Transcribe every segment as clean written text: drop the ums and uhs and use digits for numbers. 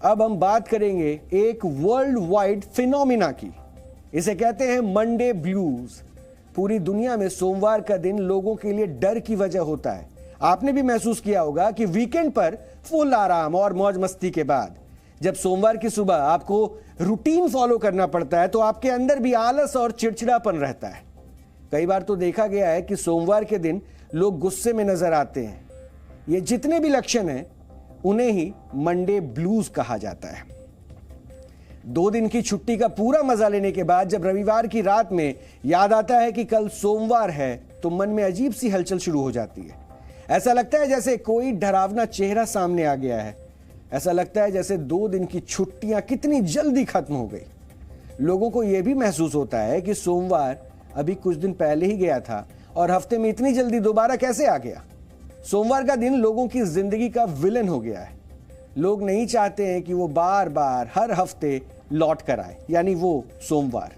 अब हम बात करेंगे एक वर्ल्ड वाइड फिनोमिना की। इसे कहते हैं मंडे ब्लूज। पूरी दुनिया में सोमवार का दिन लोगों के लिए डर की वजह होता है। आपने भी महसूस किया होगा कि वीकेंड पर फुल आराम और मौज मस्ती के बाद जब सोमवार की सुबह आपको रूटीन फॉलो करना पड़ता है तो आपके अंदर भी आलस और चिड़चिड़ापन रहता है। कई बार तो देखा गया है कि सोमवार के दिन लोग गुस्से में नजर आते हैं। ये जितने भी लक्षण हैं उन्हें ही मंडे ब्लूज कहा जाता है। 2 दिन की छुट्टी का पूरा मजा लेने के बाद जब रविवार की रात में याद आता है कि कल सोमवार है तो मन में अजीब सी हलचल शुरू हो जाती है। ऐसा लगता है जैसे कोई डरावना चेहरा सामने आ गया है। ऐसा लगता है जैसे 2 दिन की छुट्टियां कितनी जल्दी खत्म हो गई। लोगों को यह भी महसूस होता है कि सोमवार अभी कुछ दिन पहले ही गया था और हफ्ते में इतनी जल्दी दोबारा कैसे आ गया। सोमवार का दिन लोगों की जिंदगी का विलन हो गया है। लोग नहीं चाहते हैं कि वो बार बार हर हफ्ते लौट कर आए, यानी वो सोमवार।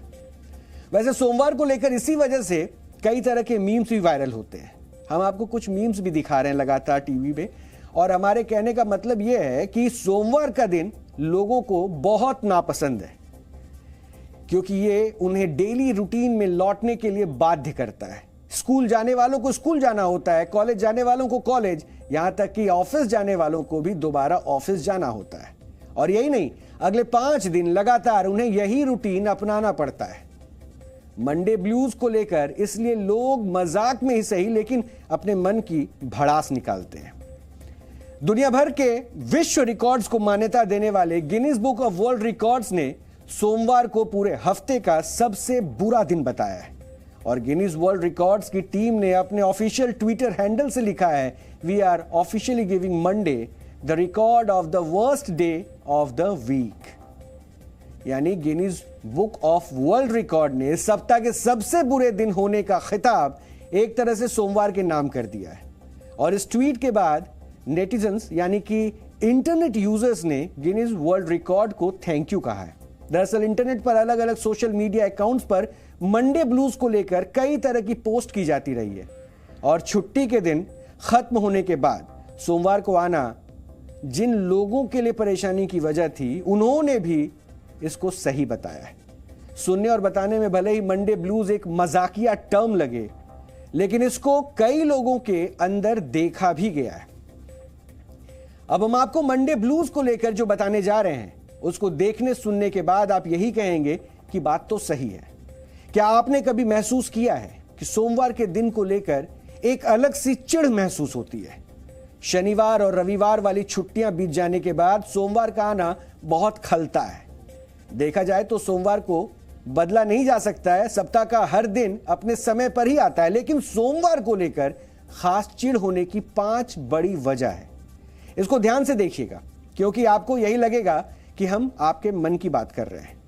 वैसे सोमवार को लेकर इसी वजह से कई तरह के मीम्स भी वायरल होते हैं। हम आपको कुछ मीम्स भी दिखा रहे हैं लगातार टीवी पे, और हमारे कहने का मतलब यह है कि सोमवार का दिन लोगों को बहुत नापसंद है क्योंकि ये उन्हें डेली रूटीन में लौटने के लिए बाध्य करता है। स्कूल जाने वालों को स्कूल जाना होता है, कॉलेज जाने वालों को कॉलेज, यहां तक कि ऑफिस जाने वालों को भी दोबारा ऑफिस जाना होता है। और यही नहीं, अगले 5 दिन लगातार उन्हें यही रूटीन अपनाना पड़ता है। मंडे ब्लूज को लेकर इसलिए लोग मजाक में ही सही लेकिन अपने मन की भड़ास निकालते हैं। दुनिया भर के विश्व रिकॉर्ड्स को मान्यता देने वाले Guinness book of world records ने सोमवार को पूरे हफ्ते का सबसे बुरा दिन बताया है। और गिनीज वर्ल्ड रिकॉर्ड्स की टीम ने अपने ऑफिशियल ट्विटर हैंडल से लिखा है, we are officially giving Monday the record of the worst day of the week. यानी Guinness book of world record ने सप्ताह के सबसे बुरे दिन होने का खिताब एक तरह से सोमवार के नाम कर दिया है। और इस ट्वीट के बाद नेटिजन्स यानी कि इंटरनेट यूजर्स ने गिनीज वर्ल्ड रिकॉर्ड को थैंक यू कहा है। दरअसल इंटरनेट पर अलग अलग सोशल मीडिया अकाउंट्स पर मंडे ब्लूज को लेकर कई तरह की पोस्ट की जाती रही है। और छुट्टी के दिन खत्म होने के बाद सोमवार को आना जिन लोगों के लिए परेशानी की वजह थी उन्होंने भी इसको सही बताया है। सुनने और बताने में भले ही मंडे ब्लूज एक मजाकिया टर्म लगे, लेकिन इसको कई लोगों के अंदर देखा भी गया है। अब हम आपको मंडे ब्लूज को लेकर जो बताने जा रहे हैं उसको देखने सुनने के बाद आप यही कहेंगे कि बात तो सही है। क्या आपने कभी महसूस किया है कि सोमवार के दिन को लेकर एक अलग सी चिढ़ महसूस होती है? शनिवार और रविवार वाली छुट्टियां बीत जाने के बाद सोमवार का आना बहुत खलता है। देखा जाए तो सोमवार को बदला नहीं जा सकता है, सप्ताह का हर दिन अपने समय पर ही आता है, लेकिन सोमवार को लेकर खास चिढ़ होने की 5 बड़ी वजह है। इसको ध्यान से देखिएगा क्योंकि आपको यही लगेगा कि हम आपके मन की बात कर रहे हैं।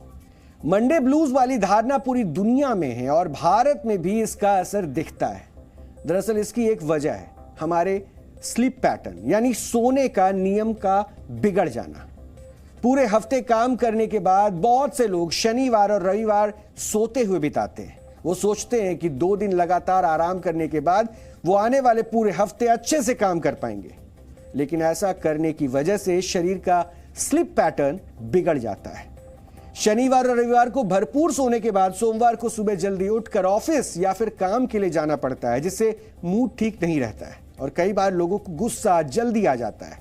मंडे ब्लूज वाली धारणा पूरी दुनिया में है और भारत में भी इसका असर दिखता है। दरअसल इसकी एक वजह है हमारे स्लीप पैटर्न यानी सोने का नियम का बिगड़ जाना। पूरे हफ्ते काम करने के बाद बहुत से लोग शनिवार और रविवार सोते हुए बिताते हैं। वो सोचते हैं कि 2 दिन लगातार आराम करने के बाद वो आने वाले पूरे हफ्ते अच्छे से काम कर पाएंगे, लेकिन ऐसा करने की वजह से शरीर का स्लीप पैटर्न बिगड़ जाता है। शनिवार और रविवार को भरपूर सोने के बाद सोमवार को सुबह जल्दी उठकर ऑफिस या फिर काम के लिए जाना पड़ता है, जिससे मूड ठीक नहीं रहता है और कई बार लोगों को गुस्सा जल्दी आ जाता है,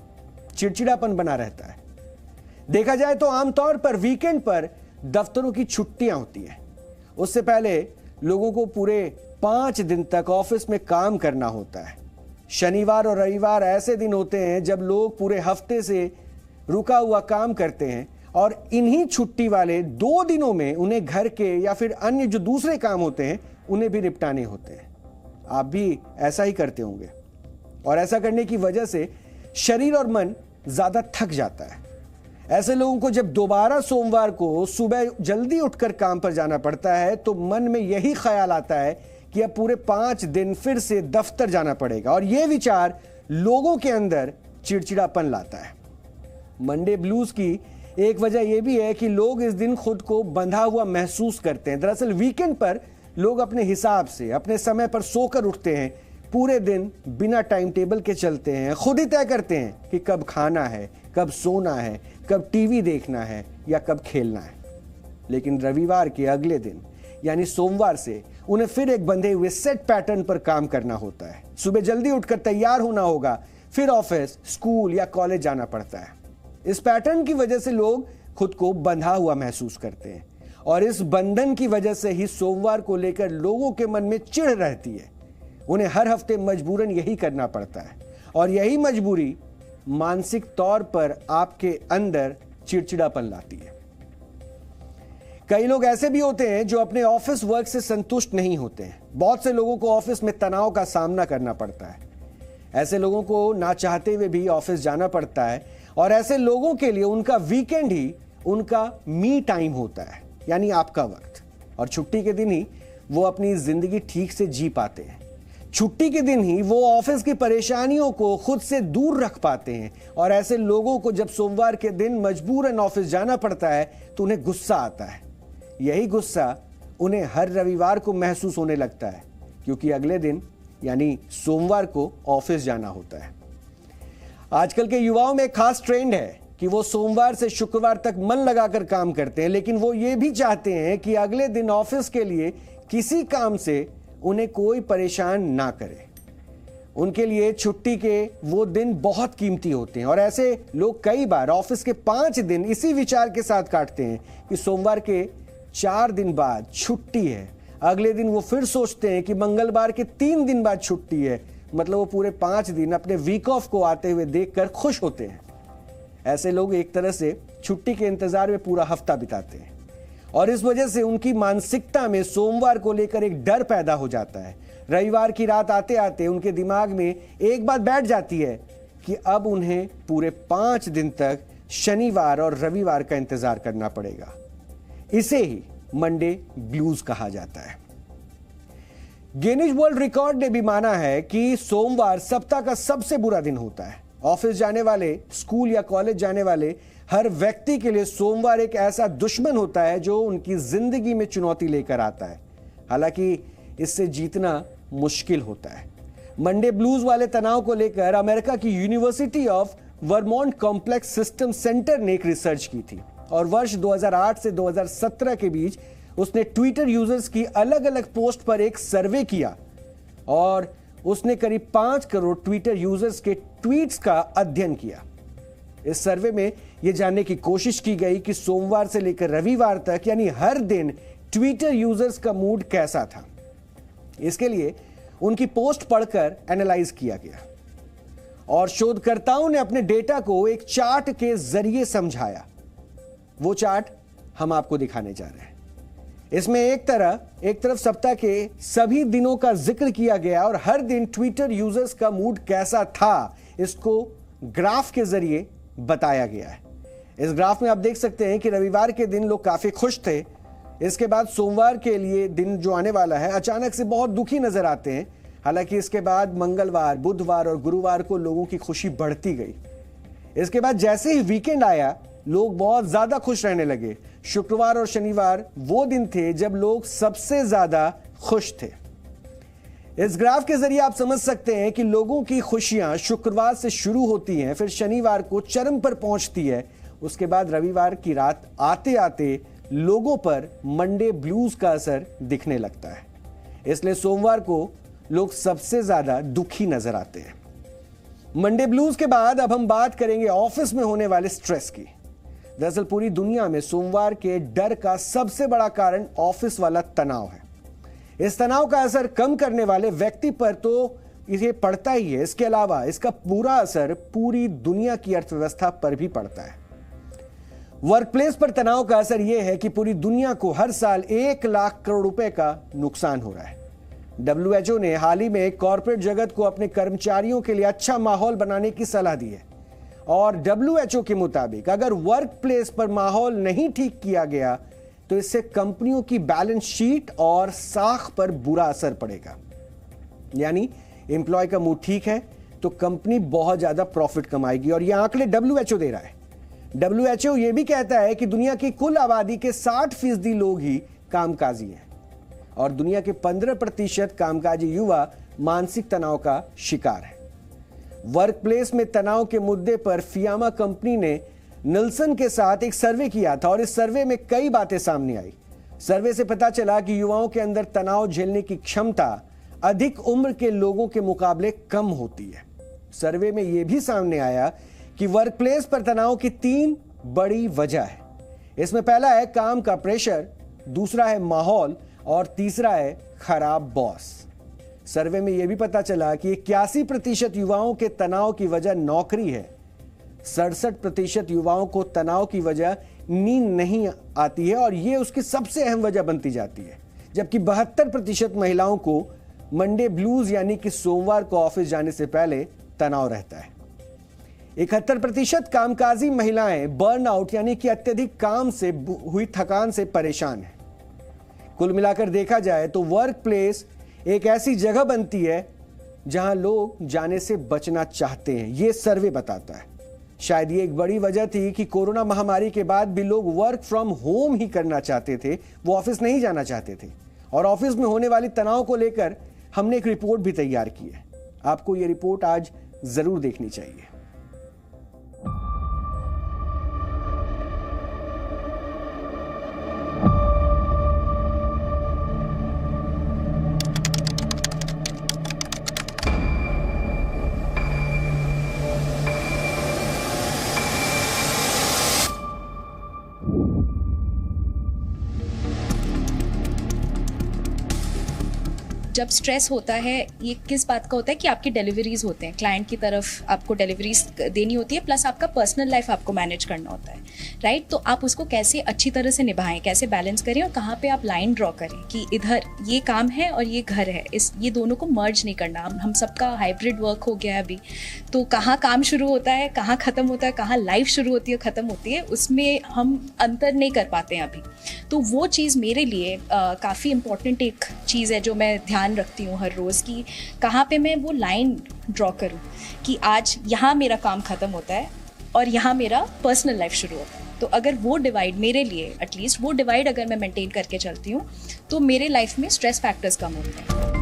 चिड़चिड़ापन बना रहता है। देखा जाए तो आमतौर पर वीकेंड पर दफ्तरों की छुट्टियां होती हैं। उससे पहले लोगों को पूरे 5 दिन तक ऑफिस में काम करना होता है। शनिवार और रविवार ऐसे दिन होते हैं जब लोग पूरे हफ्ते से रुका हुआ काम करते हैं और इन्हीं छुट्टी वाले 2 दिनों में उन्हें घर के या फिर अन्य जो दूसरे काम होते हैं उन्हें भी निपटाने होते हैं। आप भी ऐसा ही करते होंगे और ऐसा करने की वजह से शरीर और मन ज्यादा थक जाता है। ऐसे लोगों को जब दोबारा सोमवार को सुबह जल्दी उठकर काम पर जाना पड़ता है तो मन में यही ख्याल आता है कि अब पूरे 5 दिन फिर से दफ्तर जाना पड़ेगा और यह विचार लोगों के अंदर चिड़चिड़ापन लाता है। मंडे ब्लूज की एक वजह यह भी है कि लोग इस दिन खुद को बंधा हुआ महसूस करते हैं। दरअसल वीकेंड पर लोग अपने हिसाब से अपने समय पर सोकर उठते हैं, पूरे दिन बिना टाइम टेबल के चलते हैं, खुद ही तय करते हैं कि कब खाना है, कब सोना है, कब टीवी देखना है या कब खेलना है। लेकिन रविवार के अगले दिन यानी सोमवार से उन्हें फिर एक बंधे हुए सेट पैटर्न पर काम करना होता है। सुबह जल्दी उठकर तैयार होना होगा, फिर ऑफिस, स्कूल या कॉलेज जाना पड़ता है। इस पैटर्न की वजह से लोग खुद को बंधा हुआ महसूस करते हैं और इस बंधन की वजह से ही सोमवार को लेकर लोगों के मन में चिढ़ रहती है। उन्हें हर हफ्ते मजबूरन यही करना पड़ता है और यही मजबूरी मानसिक तौर पर आपके अंदर चिड़चिड़ापन लाती है। कई लोग ऐसे भी होते हैं जो अपने ऑफिस वर्क से संतुष्ट नहीं होते हैं। बहुत से लोगों को ऑफिस में तनाव का सामना करना पड़ता है। ऐसे लोगों को ना चाहते हुए भी ऑफिस जाना पड़ता है और ऐसे लोगों के लिए उनका वीकेंड ही उनका मी टाइम होता है, यानी आपका वक्त। और छुट्टी के दिन ही वो अपनी जिंदगी ठीक से जी पाते हैं। छुट्टी के दिन ही वो ऑफिस की परेशानियों को खुद से दूर रख पाते हैं। और ऐसे लोगों को जब सोमवार के दिन मजबूरन ऑफिस जाना पड़ता है तो उन्हें गुस्सा आता है। यही गुस्सा उन्हें हर रविवार को महसूस होने लगता है, क्योंकि अगले दिन यानी सोमवार को ऑफिस जाना होता है। आजकल के युवाओं में एक खास ट्रेंड है कि वो सोमवार से शुक्रवार तक मन लगाकर काम करते हैं, लेकिन वो ये भी चाहते हैं कि अगले दिन ऑफिस के लिए किसी काम से उन्हें कोई परेशान ना करे। उनके लिए छुट्टी के वो दिन बहुत कीमती होते हैं और ऐसे लोग कई बार ऑफिस के 5 दिन इसी विचार के साथ काटते हैं कि सोमवार के 4 दिन बाद छुट्टी है। अगले दिन वो फिर सोचते हैं कि मंगलवार के 3 दिन बाद छुट्टी है। मतलब वो पूरे 5 दिन अपने वीक ऑफ को आते हुए देखकर खुश होते हैं। ऐसे लोग एक तरह से छुट्टी के इंतजार में पूरा हफ्ता बिताते हैं और इस वजह से उनकी मानसिकता में सोमवार को लेकर एक डर पैदा हो जाता है। रविवार की रात आते आते उनके दिमाग में एक बात बैठ जाती है कि अब उन्हें पूरे 5 दिन तक शनिवार और रविवार का इंतजार करना पड़ेगा। इसे ही मंडे ब्लूज कहा जाता है। गिनीज वर्ल्ड रिकॉर्ड ने भी माना है कि सोमवार सप्ताह का सबसे बुरा दिन होता है। ऑफिस जाने वाले, स्कूल या कॉलेज जाने वाले हर व्यक्ति के लिए सोमवार एक ऐसा दुश्मन होता है जो उनकी जिंदगी में चुनौती लेकर आता है। हालांकि इससे जीतना मुश्किल होता है। मंडे ब्लूज वाले तनाव को लेकर अमेरिका की university of Vermont complex system centre ने एक रिसर्च की थी और वर्ष 2008 से 2017 के बीच उसने ट्विटर यूजर्स की अलग अलग पोस्ट पर एक सर्वे किया और उसने करीब 5 करोड़ ट्विटर यूजर्स के ट्वीट्स का अध्ययन किया। इस सर्वे में यह जानने की कोशिश की गई कि सोमवार से लेकर रविवार तक यानी हर दिन ट्विटर यूजर्स का मूड कैसा था। इसके लिए उनकी पोस्ट पढ़कर एनालाइज किया गया और शोधकर्ताओं ने अपने डेटा को एक चार्ट के जरिए समझाया। वो चार्ट हम आपको दिखाने जा रहे हैं। इसमें एक तरफ सप्ताह के सभी दिनों का जिक्र किया गया और हर दिन ट्विटर यूजर्स का मूड कैसा था इसको ग्राफ के जरिए बताया गया है। इस ग्राफ में आप देख सकते हैं कि रविवार के दिन लोग काफी खुश थे। इसके बाद सोमवार के लिए दिन जो आने वाला है अचानक से बहुत दुखी नजर आते हैं। हालांकि इसके बाद मंगलवार, बुधवार और गुरुवार को लोगों की खुशी बढ़ती गई। इसके बाद जैसे ही वीकेंड आया लोग बहुत ज्यादा खुश रहने लगे। शुक्रवार और शनिवार वो दिन थे जब लोग सबसे ज्यादा खुश थे। इस ग्राफ के जरिए आप समझ सकते हैं कि लोगों की खुशियां शुक्रवार से शुरू होती हैं, फिर शनिवार को चरम पर पहुंचती है। उसके बाद रविवार की रात आते आते लोगों पर मंडे ब्लूज का असर दिखने लगता है। इसलिए सोमवार को लोग सबसे ज्यादा दुखी नजर आते हैं। मंडे ब्लूज के बाद अब हम बात करेंगे ऑफिस में होने वाले स्ट्रेस की। दरअसल पूरी दुनिया में सोमवार के डर का सबसे बड़ा कारण ऑफिस वाला तनाव है। इस तनाव का असर कम करने वाले व्यक्ति पर तो ये पड़ता ही है, इसके अलावा इसका पूरा असर पूरी दुनिया की अर्थव्यवस्था पर भी पड़ता है। वर्कप्लेस पर तनाव का असर यह है कि पूरी दुनिया को हर साल 1 लाख करोड़ रुपए का नुकसान हो रहा है। WHO ने हाल ही में कॉर्पोरेट जगत को अपने कर्मचारियों के लिए अच्छा माहौल बनाने की सलाह दी है और WHO के मुताबिक अगर वर्क प्लेस पर माहौल नहीं ठीक किया गया तो इससे कंपनियों की बैलेंस शीट और साख पर बुरा असर पड़ेगा। यानी एम्प्लॉय का मूड ठीक है तो कंपनी बहुत ज्यादा प्रॉफिट कमाएगी और यह आंकड़े WHO दे रहा है। WHO यह भी कहता है कि दुनिया की कुल आबादी के 60% लोग ही कामकाजी हैं और दुनिया के 15% कामकाजी युवा मानसिक तनाव का शिकार है। वर्क प्लेस में तनाव के मुद्दे पर फियामा कंपनी ने निल्सन के साथ एक सर्वे किया था और इस सर्वे में कई बातें सामने आई। सर्वे से पता चला कि युवाओं के अंदर तनाव झेलने की क्षमता अधिक उम्र के लोगों के मुकाबले कम होती है। सर्वे में यह भी सामने आया कि वर्क प्लेस पर तनाव की 3 बड़ी वजह है। इसमें पहला है काम का प्रेशर, दूसरा है माहौल और तीसरा है खराब बॉस। सर्वे में यह भी पता चला कि 81% युवाओं के तनाव की वजह नौकरी है, 67% युवाओं को तनाव की वजह नींद नहीं आती है और यह उसकी सबसे अहम वजह बनती जाती है, जबकि 72% महिलाओं को मंडे ब्लूज यानी कि सोमवार को ऑफिस जाने से पहले तनाव रहता है। 71% कामकाजी महिलाएं बर्नआउट यानी कि अत्यधिक काम से हुई थकान से परेशान हैं। कुल मिलाकर देखा जाए तो वर्क प्लेस एक ऐसी जगह बनती है जहां लोग जाने से बचना चाहते हैं, यह सर्वे बताता है। शायद ये एक बड़ी वजह थी कि कोरोना महामारी के बाद भी लोग वर्क फ्रॉम होम ही करना चाहते थे, वो ऑफिस नहीं जाना चाहते थे। और ऑफिस में होने वाली तनाव को लेकर हमने एक रिपोर्ट भी तैयार की है। आपको ये रिपोर्ट आज जरूर देखनी चाहिए। जब स्ट्रेस होता है ये किस बात का होता है कि आपकी डिलीवरीज होते हैं, क्लाइंट की तरफ आपको डिलीवरीज देनी होती है, प्लस आपका पर्सनल लाइफ आपको मैनेज करना होता है, राइट। तो आप उसको कैसे अच्छी तरह से निभाएं, कैसे बैलेंस करें और कहाँ पे आप लाइन ड्रॉ करें कि इधर ये काम है और ये घर है, ये दोनों को मर्ज नहीं करना। हम सबका हाइब्रिड वर्क हो गया है अभी, तो कहाँ काम शुरू होता है, कहाँ ख़त्म होता है, कहाँ लाइफ शुरू होती है ख़त्म होती है, उसमें हम अंतर नहीं कर पाते हैं अभी। तो वो चीज़ मेरे लिए काफ़ी इम्पॉर्टेंट एक चीज़ है जो मैं ध्यान रखती हूँ हर रोज़ की कहाँ पे मैं वो लाइन ड्रॉ करूँ कि आज यहाँ मेरा काम ख़त्म होता है और यहाँ मेरा पर्सनल लाइफ शुरू होता है। तो अगर वो डिवाइड मेरे लिए एटलीस्ट वो डिवाइड अगर मैं मेंटेन करके चलती हूँ तो मेरे लाइफ में स्ट्रेस फैक्टर्स कम होते हैं।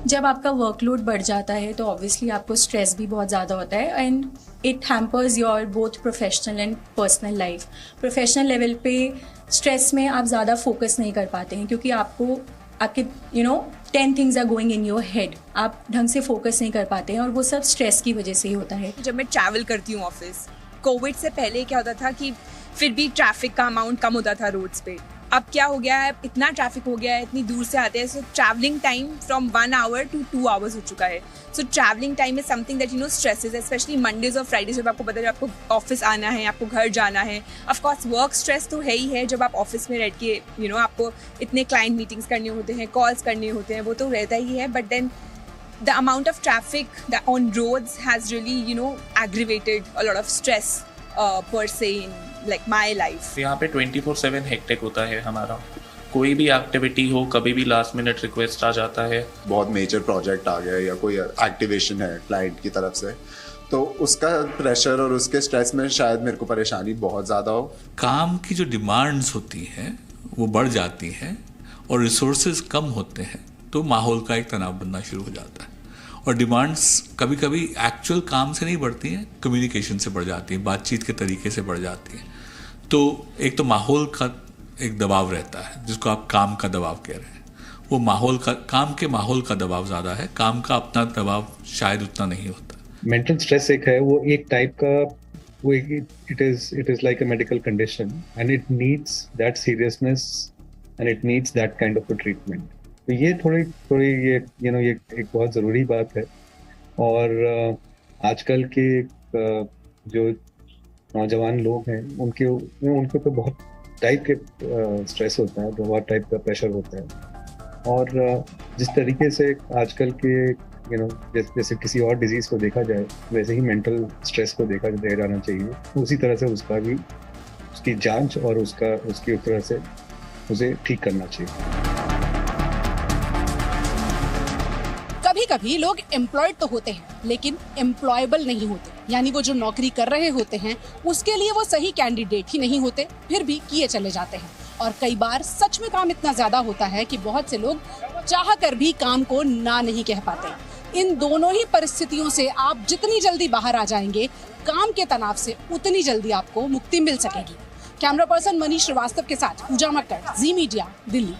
जब आपका वर्कलोड बढ़ जाता है तो ऑब्वियसली आपको स्ट्रेस भी बहुत ज़्यादा होता है and it hampers your both professional and personal life. Professional level पे स्ट्रेस में आप ज़्यादा फोकस नहीं कर पाते हैं क्योंकि आपको आपके 10 things are going in your head, आप ढंग से फोकस नहीं कर पाते हैं और वो सब स्ट्रेस की वजह से ही होता है। जब मैं ट्रैवल करती हूँ ऑफिस, कोविड से पहले क्या होता था कि फिर भी ट्रैफिक का अमाउंट कम होता था रोड्स पे। अब क्या हो गया है, इतना ट्रैफिक हो गया है, इतनी दूर से आते हैं, so travelling time from 1 hour to 2 hours हो चुका है। So travelling time is something that stresses, especially Mondays और फ्राइडेज जब आपको पता है आपको ऑफिस आना है, आपको घर जाना है। ऑफ कोर्स वर्क स्ट्रेस तो है ही है, जब आप ऑफिस में रह के आपको इतने क्लाइंट मीटिंग्स करने होते हैं, कॉल्स करने होते हैं, वो तो रहता ही है। But then the amount of traffic that on roads has really aggravated a lot of stress per se in like my life. यहाँ पे 24/7 हेक्टिक होता है हमारा, कोई भी एक्टिविटी हो कभी भी लास्ट मिनट रिक्वेस्ट आ जाता है। बहुत मेजर प्रोजेक्ट आ गया या कोई एक्टिवेशन है क्लाइंट की तरफ से, तो उसका प्रेशर और उसके स्ट्रेस में शायद मेरे को परेशानी बहुत ज़्यादा हो। काम की जो डिमांड्स होती हैं वो बढ़ जाती हैं और रिसोर्सेज कम होते हैं तो माहौल का एक तनाव बनना शुरू हो जाता है। और डिमांड्स कभी कभी एक्चुअल काम से नहीं बढ़ती हैं, कम्युनिकेशन से बढ़ जाती हैं, बातचीत के तरीके से बढ़ जाती हैं। तो एक तो माहौल का एक दबाव रहता है जिसको आप काम का दबाव कह रहे हैं, वो माहौल का, काम के माहौल का दबाव ज़्यादा है, काम का अपना दबाव शायद उतना नहीं होता। मेंटल स्ट्रेस एक है, वो एक टाइप का, वो it is like a medical condition and it needs that seriousness and it needs that kind of a treatment. तो ये थोड़ी ये ये एक बहुत ज़रूरी बात है। और आजकल के जो नौजवान लोग हैं उनके तो बहुत टाइप के स्ट्रेस होता है, बहुत टाइप का प्रेशर होता है। और जिस तरीके से आजकल के जैसे किसी और डिजीज़ को देखा जाए वैसे ही मेंटल स्ट्रेस को देखा जाना चाहिए। उसी तरह से उसका भी, उसकी जांच और उसकी तरह से उसे ठीक करना चाहिए। कभी कभी लोग एम्प्लॉयड तो होते हैं लेकिन एम्प्लॉयबल नहीं होते, यानी वो जो नौकरी कर रहे होते हैं उसके लिए वो सही कैंडिडेट ही नहीं होते, फिर भी किए चले जाते हैं। और कई बार सच में काम इतना ज्यादा होता है कि बहुत से लोग चाह कर भी काम को ना नहीं कह पाते। इन दोनों ही परिस्थितियों से आप जितनी जल्दी बाहर आ जाएंगे, काम के तनाव से उतनी जल्दी आपको मुक्ति मिल सकेगी। कैमरा पर्सन मनीष श्रीवास्तव के साथ पूजा मक्कड़, जी मीडिया, दिल्ली।